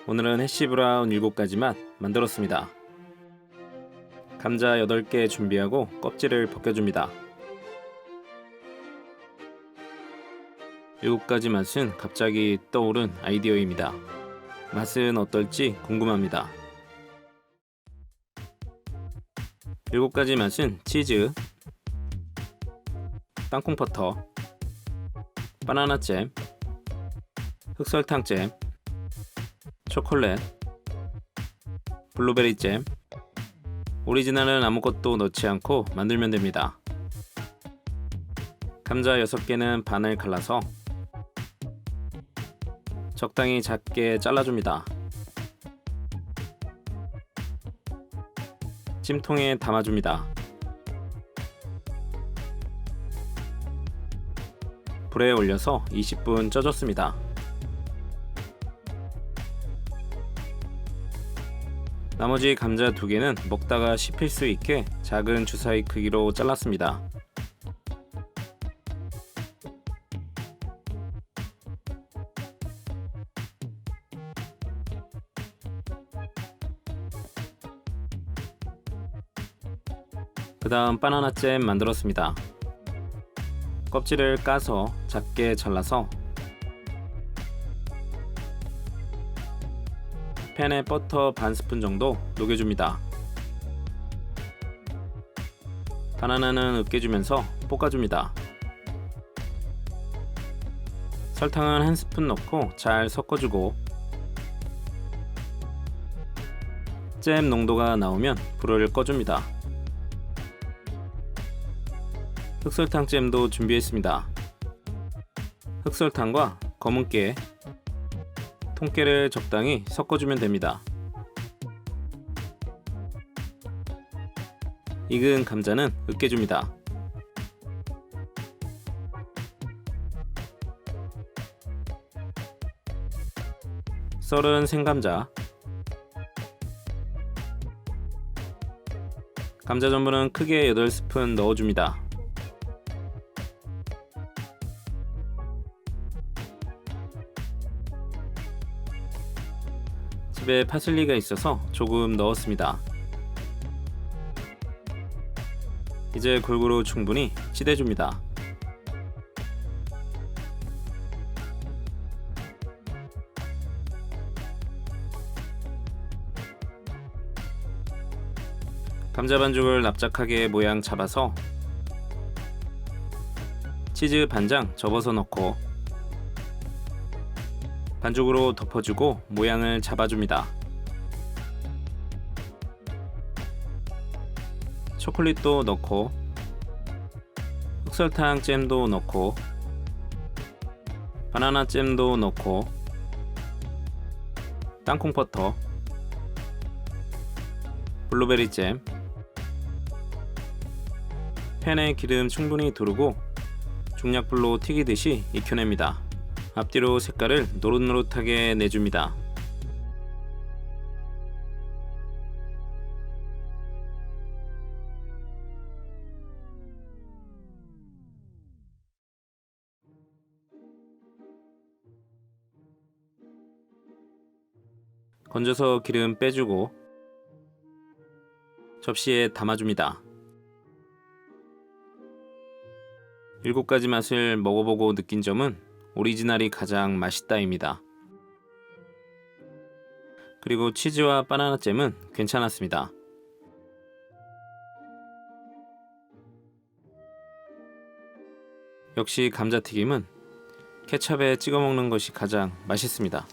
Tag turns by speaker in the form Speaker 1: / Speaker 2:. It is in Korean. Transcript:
Speaker 1: 오늘은 해시브라운 7가지 맛 만들었습니다. 감자 8개 준비하고 껍질을 벗겨줍니다. 7가지 맛은 갑자기 떠오른 아이디어입니다. 맛은 어떨지 궁금합니다. 7가지 맛은 치즈, 땅콩버터, 바나나잼, 흑설탕잼, 초콜릿, 블루베리잼. 오리지널은 아무것도 넣지 않고 만들면 됩니다. 감자 6개는 반을 갈라서 적당히 작게 잘라줍니다. 찜통에 담아줍니다. 불에 올려서 20분 쪄줬습니다. 나머지 감자 2개는 먹다가 씹힐 수 있게 작은 주사위 크기로 잘랐습니다. 그 다음 바나나잼 만들었습니다. 껍질을 까서 작게 잘라서 팬에 버터 반 스푼 정도 녹여줍니다. 바나나는 으깨주면서 볶아줍니다. 설탕은 1스푼 넣고 잘 섞어주고 잼 농도가 나오면 불을 꺼줍니다. 흑설탕잼도 준비했습니다. 흑설탕과 검은깨, 통깨를 적당히 섞어주면 됩니다. 익은 감자는 으깨줍니다. 썰은 생감자, 감자 전분은 크게 8스푼 넣어줍니다. 집에 파슬리가 있어서 조금 넣었습니다. 이제 골고루 충분히 치대줍니다. 감자 반죽을 납작하게 모양 잡아서 치즈 반장 접어서 넣고 반죽으로 덮어주고 모양을 잡아줍니다. 초콜릿도 넣고 흑설탕 잼도 넣고 바나나 잼도 넣고 땅콩 버터, 블루베리 잼, 팬에 기름 충분히 두르고 중약불로 튀기듯이 익혀냅니다. 앞뒤로 색깔을 노릇노릇하게 내줍니다. 건져서 기름 빼주고 접시에 담아줍니다. 7가지 맛을 먹어보고 느낀 점은 오리지널이 가장 맛있다입니다. 그리고 치즈와 바나나 잼은 괜찮았습니다. 역시 감자튀김은 케첩에 찍어 먹는 것이 가장 맛있습니다.